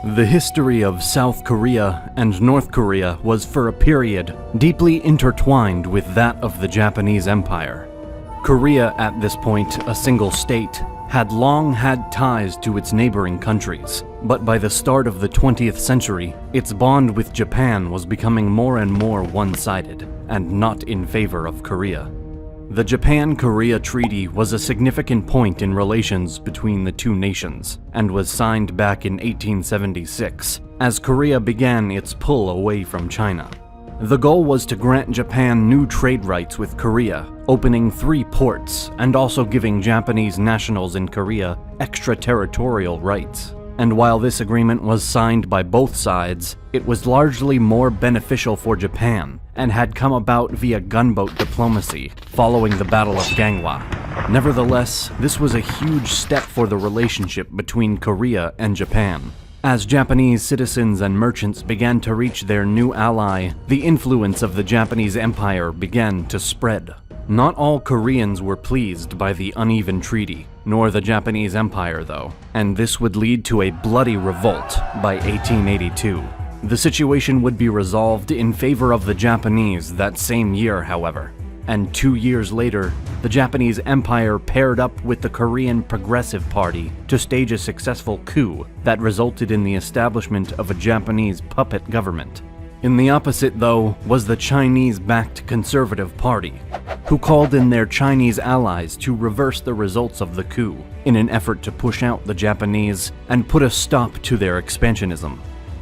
The history of South Korea and North Korea was for a period deeply intertwined with that of the Japanese Empire. Korea, at this point a single state, had long had ties to its neighboring countries, but by the start of the 20th century, its bond with Japan was becoming more and more one-sided, and not in favor of Korea. The Japan-Korea Treaty was a significant point in relations between the two nations, and was signed back in 1876, as Korea began its pull away from China. The goal was to grant Japan new trade rights with Korea, opening 3 ports, and also giving Japanese nationals in Korea extraterritorial rights. And while this agreement was signed by both sides, it was largely more beneficial for Japan, and had come about via gunboat diplomacy following the Battle of Ganghwa. Nevertheless, this was a huge step for the relationship between Korea and Japan. As Japanese citizens and merchants began to reach their new ally, the influence of the Japanese Empire began to spread. Not all Koreans were pleased by the uneven treaty, nor the Japanese Empire though, and this would lead to a bloody revolt by 1882. The situation would be resolved in favor of the Japanese that same year, however, and 2 years later, the Japanese Empire paired up with the Korean Progressive Party to stage a successful coup that resulted in the establishment of a Japanese puppet government. In the opposite, though, was the Chinese-backed Conservative Party, who called in their Chinese allies to reverse the results of the coup in an effort to push out the Japanese and put a stop to their expansionism.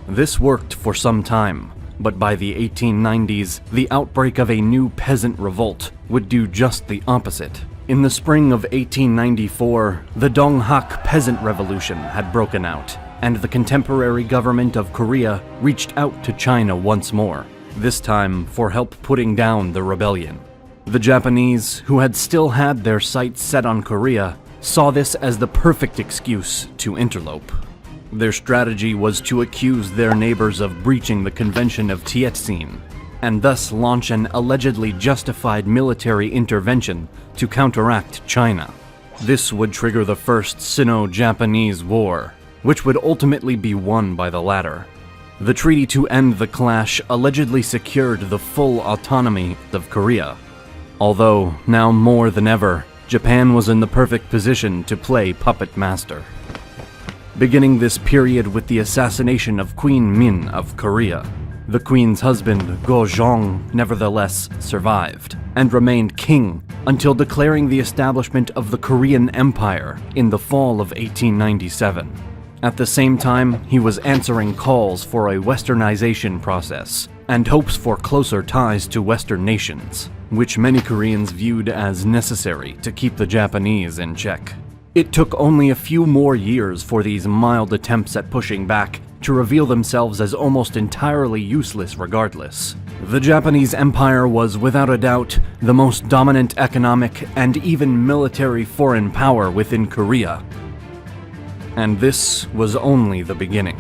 This worked for some time, but by the 1890s, the outbreak of a new peasant revolt would do just the opposite. In the spring of 1894, the Donghak Peasant Revolution had broken out, and the contemporary government of Korea reached out to China once more, this time for help putting down the rebellion. The Japanese, who had still had their sights set on Korea, saw this as the perfect excuse to interlope. Their strategy was to accuse their neighbors of breaching the Convention of Tietzin, and thus launch an allegedly justified military intervention to counteract China. This would trigger the First Sino-Japanese War, which would ultimately be won by the latter. The treaty to end the clash allegedly secured the full autonomy of Korea, although, now more than ever, Japan was in the perfect position to play puppet master. Beginning this period with the assassination of Queen Min of Korea, the queen's husband, Go-jong, nevertheless survived, and remained king until declaring the establishment of the Korean Empire in the fall of 1897. At the same time, he was answering calls for a westernization process, and hopes for closer ties to Western nations, which many Koreans viewed as necessary to keep the Japanese in check. It took only a few more years for these mild attempts at pushing back to reveal themselves as almost entirely useless regardless. The Japanese Empire was without a doubt the most dominant economic and even military foreign power within Korea. And this was only the beginning.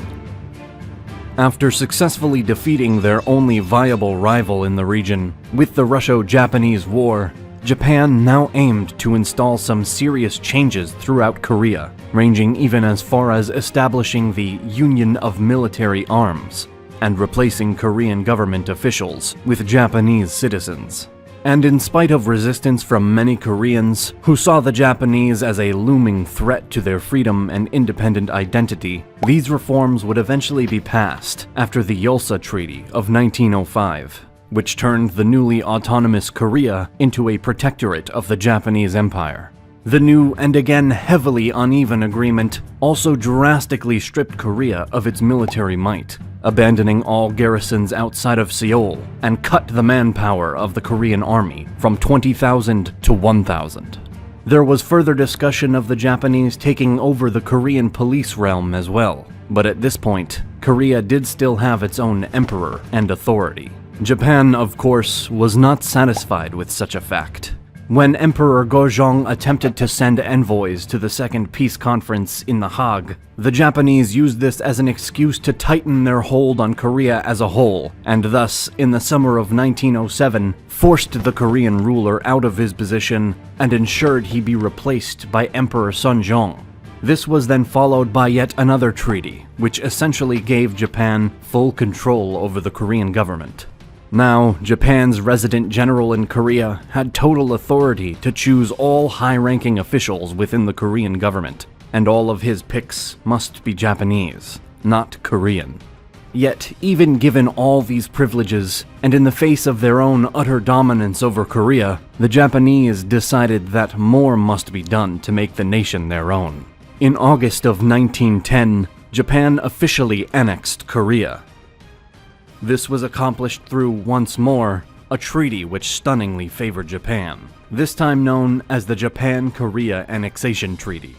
After successfully defeating their only viable rival in the region with the Russo-Japanese War, Japan now aimed to install some serious changes throughout Korea, ranging even as far as establishing the Union of Military Arms and replacing Korean government officials with Japanese citizens. And in spite of resistance from many Koreans who saw the Japanese as a looming threat to their freedom and independent identity, these reforms would eventually be passed after the Yulsa Treaty of 1905. Which turned the newly autonomous Korea into a protectorate of the Japanese Empire. The new and again heavily uneven agreement also drastically stripped Korea of its military might, abandoning all garrisons outside of Seoul, and cut the manpower of the Korean army from 20,000 to 1,000. There was further discussion of the Japanese taking over the Korean police realm as well, but at this point, Korea did still have its own emperor and authority. Japan, of course, was not satisfied with such a fact. When Emperor Gojong attempted to send envoys to the Second Peace Conference in The Hague, the Japanese used this as an excuse to tighten their hold on Korea as a whole, and thus, in the summer of 1907, forced the Korean ruler out of his position and ensured he be replaced by Emperor Sunjong. This was then followed by yet another treaty, which essentially gave Japan full control over the Korean government. Now, Japan's resident general in Korea had total authority to choose all high-ranking officials within the Korean government, and all of his picks must be Japanese, not Korean. Yet, even given all these privileges, and in the face of their own utter dominance over Korea, the Japanese decided that more must be done to make the nation their own. In August of 1910, Japan officially annexed Korea. This was accomplished through, once more, a treaty which stunningly favored Japan, this time known as the Japan-Korea Annexation Treaty.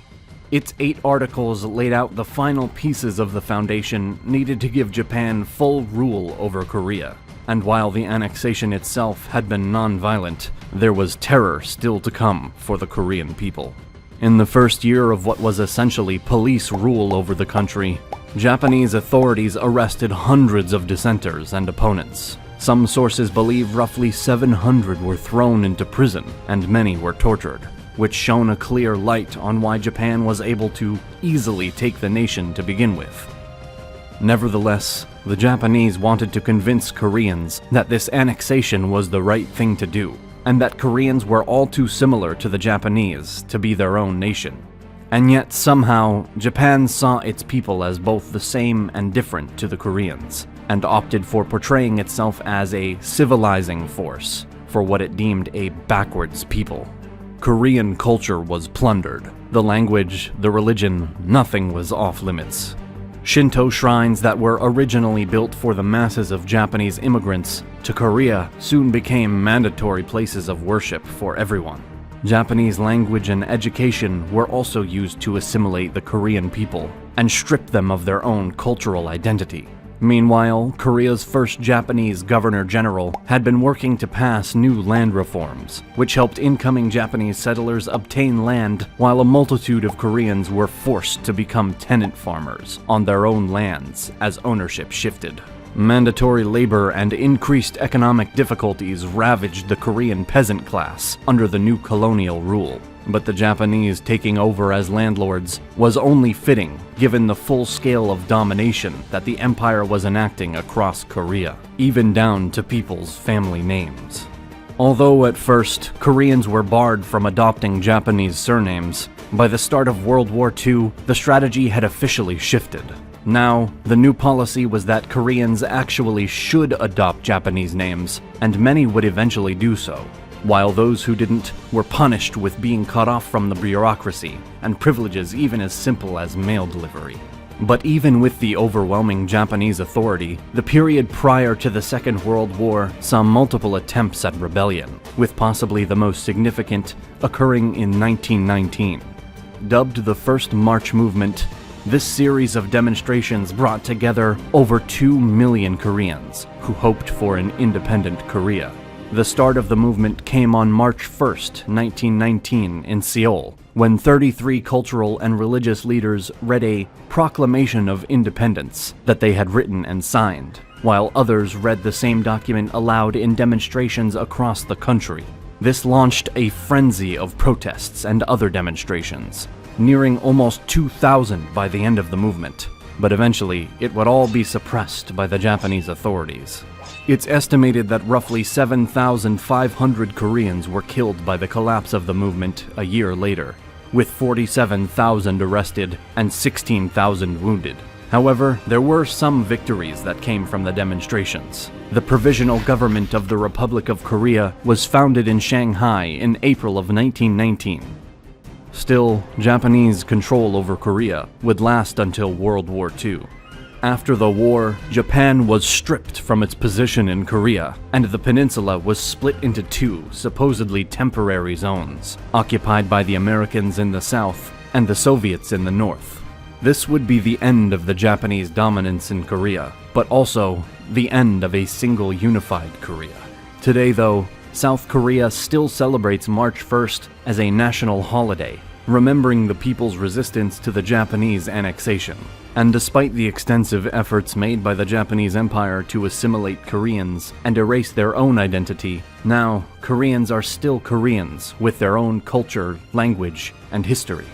Its 8 articles laid out the final pieces of the foundation needed to give Japan full rule over Korea. And while the annexation itself had been non-violent, there was terror still to come for the Korean people. In the first year of what was essentially police rule over the country, Japanese authorities arrested hundreds of dissenters and opponents. Some sources believe roughly 700 were thrown into prison, and many were tortured, which shone a clear light on why Japan was able to easily take the nation to begin with. Nevertheless, the Japanese wanted to convince Koreans that this annexation was the right thing to do, and that Koreans were all too similar to the Japanese to be their own nation. And yet somehow, Japan saw its people as both the same and different to the Koreans, and opted for portraying itself as a civilizing force for what it deemed a backwards people. Korean culture was plundered. The language, the religion, nothing was off limits. Shinto shrines that were originally built for the masses of Japanese immigrants to Korea soon became mandatory places of worship for everyone. Japanese language and education were also used to assimilate the Korean people and strip them of their own cultural identity. Meanwhile, Korea's first Japanese governor-general had been working to pass new land reforms, which helped incoming Japanese settlers obtain land while a multitude of Koreans were forced to become tenant farmers on their own lands as ownership shifted. Mandatory labor and increased economic difficulties ravaged the Korean peasant class under the new colonial rule. But the Japanese taking over as landlords was only fitting given the full scale of domination that the empire was enacting across Korea, even down to people's family names. Although at first, Koreans were barred from adopting Japanese surnames, by the start of World War II, the strategy had officially shifted. Now, the new policy was that Koreans actually should adopt Japanese names, and many would eventually do so, while those who didn't were punished with being cut off from the bureaucracy and privileges even as simple as mail delivery. But even with the overwhelming Japanese authority, the period prior to the Second World War saw multiple attempts at rebellion, with possibly the most significant occurring in 1919. Dubbed the First March Movement, this series of demonstrations brought together over 2 million Koreans who hoped for an independent Korea. The start of the movement came on March 1st, 1919 in Seoul, when 33 cultural and religious leaders read a proclamation of independence that they had written and signed, while others read the same document aloud in demonstrations across the country. This launched a frenzy of protests and other demonstrations, nearing almost 2,000 by the end of the movement, but eventually it would all be suppressed by the Japanese authorities. It's estimated that roughly 7,500 Koreans were killed by the collapse of the movement a year later, with 47,000 arrested and 16,000 wounded. However, there were some victories that came from the demonstrations. The Provisional Government of the Republic of Korea was founded in Shanghai in April of 1919. Still, Japanese control over Korea would last until World War II. After the war, Japan was stripped from its position in Korea, and the peninsula was split into 2 supposedly temporary zones, occupied by the Americans in the south and the Soviets in the north. This would be the end of the Japanese dominance in Korea, but also the end of a single unified Korea. Today, though, South Korea still celebrates March 1st as a national holiday, remembering the people's resistance to the Japanese annexation. And despite the extensive efforts made by the Japanese Empire to assimilate Koreans and erase their own identity, now Koreans are still Koreans with their own culture, language, and history.